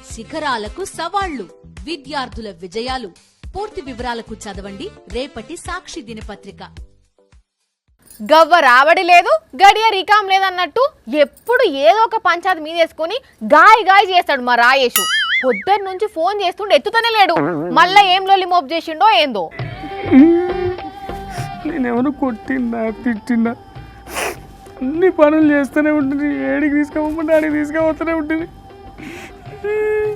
శిఖరాలకు సవాళ్లు, విద్యార్థుల విజయాలు. పూర్తి వివరాలకు చదవండి రేపటి సాక్షి దినపత్రిక. గవ్వ రాబడి లేదు, గడియ రికాం లేదన్నట్టు ఎప్పుడు ఏదో ఒక పంచాయతీ మీదేసుకుని గాయ చేస్తాడు మా రాయేషు. పొద్దున్న నుంచి ఫోన్ చేస్తుండే ఎత్తుతనే లేడు. మళ్ళా ఏం లోలి మోప్ చేసిండో ఏందో. నేనేమన్నా కొట్టిందా తిట్టిందా? అన్ని పనులు చేస్తూనే ఉంటుంది. ఏడికి తీసుకోమంటే ఆడికి తీసుకుపోతూనే ఉంటుంది.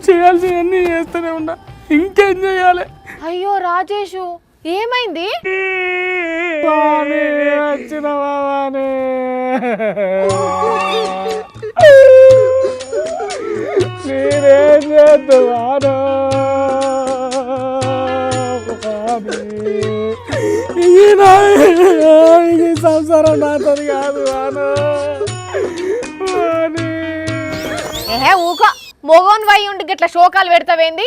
చేయాల్సినవన్నీ చేస్తూనే ఉన్నా. ఇంకేం చేయాలి? అయ్యో రాజేషు, ఏమైంది? వచ్చిన బాబానే నేనేం చేద్దాను? ఈ సంసారం నాతో కాదు. ఏహే ఊక మొగోన్ వై ఉండి గిట్ల శోకాలు పెడతావేంది?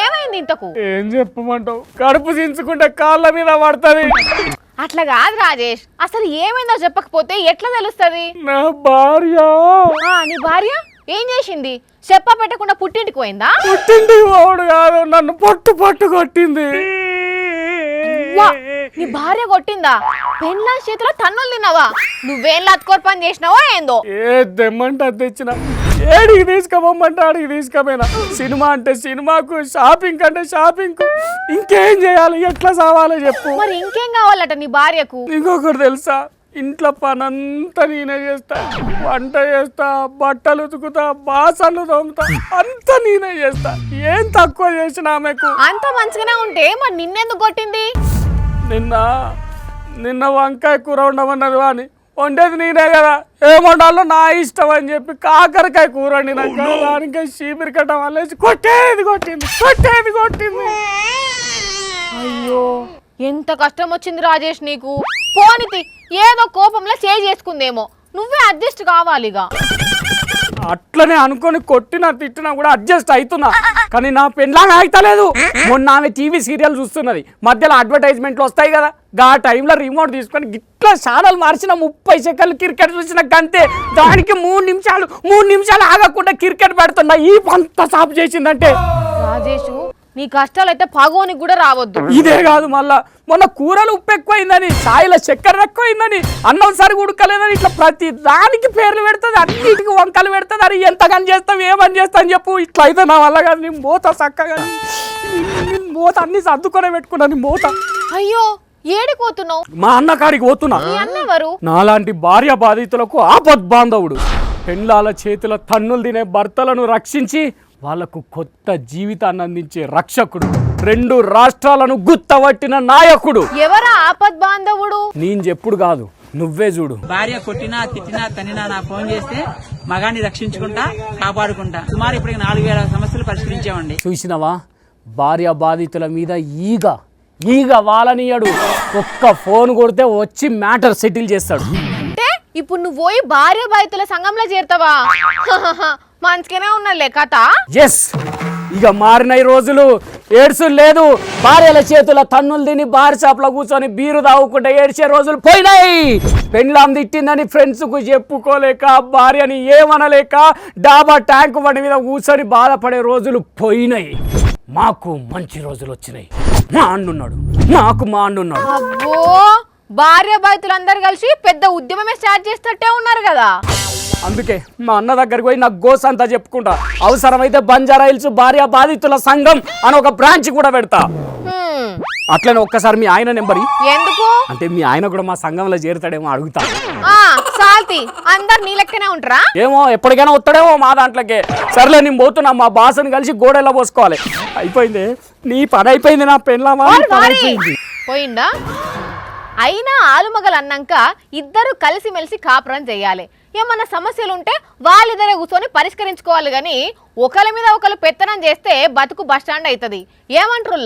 ఏమైంది ఇంతకు? ఏం చెప్పమంటావు? కడుపు దించుకుంటే కాళ్ళ మీద పడుతుంది. అట్లా కాదు రాజేష్, అసలు ఏమైందో చెప్పకపోతే ఎట్లా తెలుస్తుంది? నా భార్య. నీ భార్య ఏం చేసింది? చెప్ప పెట్టకుండా పుట్టింటికి పోయిందా? పుట్టింటికి పోవడు కాదు, నన్ను పట్టు కొట్టింది. నీ భార్య కొట్టిందా? పెళ్ళ చేతిలో తన్నులు తిన్నావా? నువ్వేం లత్కోర్ పని చేసినావో ఏందో? ఏ దెమ్మంటే అది తెచ్చిన. ఏడికి తీసుకుపోమంటే ఆడికి తీసుకుపోయినా. సినిమా అంటే సినిమాకు, షాపింగ్ అంటే షాపింగ్ కు. ఇంకేం చేయాలి? ఎట్లా సావాలో చెప్పు. మరి ఇంకేం కావాలట నీ భార్యకు? ఇంకొకటి తెలుసా? ఇంట్లో పనంతా నేనే చేస్తా. వంట చేస్తా, బట్టలు ఉతుకుతా, బాసన్లు తోముతా, అంతా నేనే చేస్తా. ఏం తక్కువ చేసిన ఆమెకు? అంత మంచిగానే ఉంటే మరి నిన్నెందుకు కొట్టింది? నిన్న వంకాయ కూర ఉండమన్నది అని వండేది నేనే కదా. ఏమండాలో నా ఇష్టం అని చెప్పి కాకరకాయ కూర వండినాక దానికి చీపిరి కట్టం వల్ల కొట్టింది. అయ్యో ఎంత కష్టం వచ్చింది రాజేష్ నీకు. పోనితి ఏదో కోపంలో చేసుకుందేమో. నువ్వే అడ్జస్ట్ కావాలిగా. అట్లనే అనుకొని కొట్టినా తిట్టినా కూడా అడ్జస్ట్ అవుతున్నా. కానీ నా పెళ్ళాగా అయితలేదు. మొన్న ఆమె టీవీ సీరియల్ చూస్తున్నది. మధ్యలో అడ్వర్టైజ్మెంట్లు వస్తాయి కదా. ఆ టైంలో రిమోట్ తీసుకొని గిట్లా ఛానల్ మార్చిన 30 సెకండ్లు క్రికెట్ చూసిన గంతే. దానికి 3 నిమిషాలు ఆగకుండా క్రికెట్ పెడుతున్నా. ఈ పంత సాపు చేసిందంటే రాజేషు, నీ కష్టాలు అయితే పగోనికి కూడా రావద్దు. ఇదే కాదు, మళ్ళా మొన్న కూరలు ఉప్పు ఎక్కువైందని, ఛాయలో చక్కెర ఎక్కువైందని, అన్నం సరిగా ఉడకలేదని ఇట్లా ప్రతి దానికి పేర్లు పెడుతుంది. అన్నిటికి వంకలు పెడుతుంది. అది ఎంతగాని చేస్తావు, ఏమని చేస్తా అని చెప్పు. ఇట్లా అయితే నా వల్ల కాదు. నీ మూత చక్కగా మూత అన్ని సర్దుకొనే పెట్టుకున్నా. నీ మూత. అయ్యో ఏడిపోతున్నావు? మా అన్న కాడికి పోతున్నా. అన్నెవరు? నాలాంటి భార్య బాధితులకు ఆపద్ బాంధవుడు. పెండ్లాల చేతుల తన్నులు తినే భర్తలను రక్షించి వాళ్లకు కొత్త జీవితాన్ని అందించే రక్షకుడు. 2 రాష్ట్రాలను గుత్తవట్టిన నాయకుడు. ఎవరా ఆపద్ బాంధవుడు? నేను చెప్పుడు కాదు, నువ్వే చూడు. భార్య కొట్టినా తిట్టినా తన్నినా నా ఫోన్ చేస్తే మగాన్ని రక్షించుకుంటా, కాపాడుకుంటా. సుమారు ఇప్పటికి 4000 సమస్యలు పరిష్కరించామండి. చూసినవా? భార్య బాధితుల మీద ఈగ వాలనీయడు. ఒక్క ఫోన్ కొడితే వచ్చి మ్యాటర్ సెటిల్ చేస్తాడు. అంటే ఇప్పుడు నువ్వు పోయి భార్య బాధితుల సంఘంలో చేరుతావా? మంచిగానే ఉన్నలే కథ. ఎస్, ఇక మారిన రోజులు ఏడ్సు లేదు. భార్యల చేతుల తన్నులు తిని బార్ షాప్ లో కూర్చొని బీరు తాగుకుంటే ఏడ్చే రోజులు పోయినాయి. పెండ్లాం తిట్టిందని ఫ్రెండ్స్ కు చెప్పుకోలేక, భార్యని ఏమనలేక డాబా ట్యాంక్ బండి మీద కూర్చొని బాధపడే రోజులు పోయినాయి. మాకు మంచి రోజులు వచ్చినాయి. మా అన్నున్నాడు. అబ్బో, భార్య బాధితులందరూ కలిసి పెద్ద ఉద్యమమే స్టార్ట్ చేస్తట్టే ఉన్నారు కదా. అందుకే మా అన్న దగ్గరికి పోయి నాకు గోస్ అంతా చెప్పుకుంటా. అవసరమైతే బంజారా హిల్స్ భార్య బాధితుల సంఘం అని ఒక బ్రాంచ్ కూడా పెడతా. అట్లనే ఒక్కసారి మీ ఆయన నెంబర్. ఎందుకు అంటే మీ ఆయన కూడా మా సంఘంలో చేరుతాడేమో అడుగుతా. సాల్తి అందరు నీ లెక్కనే ఉంటారా? ఏమో ఎప్పటికైనా వస్తాడేమో మా దాంట్లోకే. సర్లే నేను పోతున్నా. మా బాసను కలిసి గోడెలా పోసుకోవాలి. అయిపోయింది నీ పని, అయిపోయింది. నా పెళ్ళామా పోయిందా? అయినా ఆలుమగలు అన్నాక ఇద్దరు కలిసిమెలిసి కాపురం చేయాలి. ఏమన్నా సమస్యలు ఉంటే వాళ్ళిద్దరే కూర్చొని పరిష్కరించుకోవాలి. గాని ఒకరి మీద ఒకరు పెత్తనం చేస్తే బతుకు బస్టాండ్ అవుతుంది. ఏమంటారులా?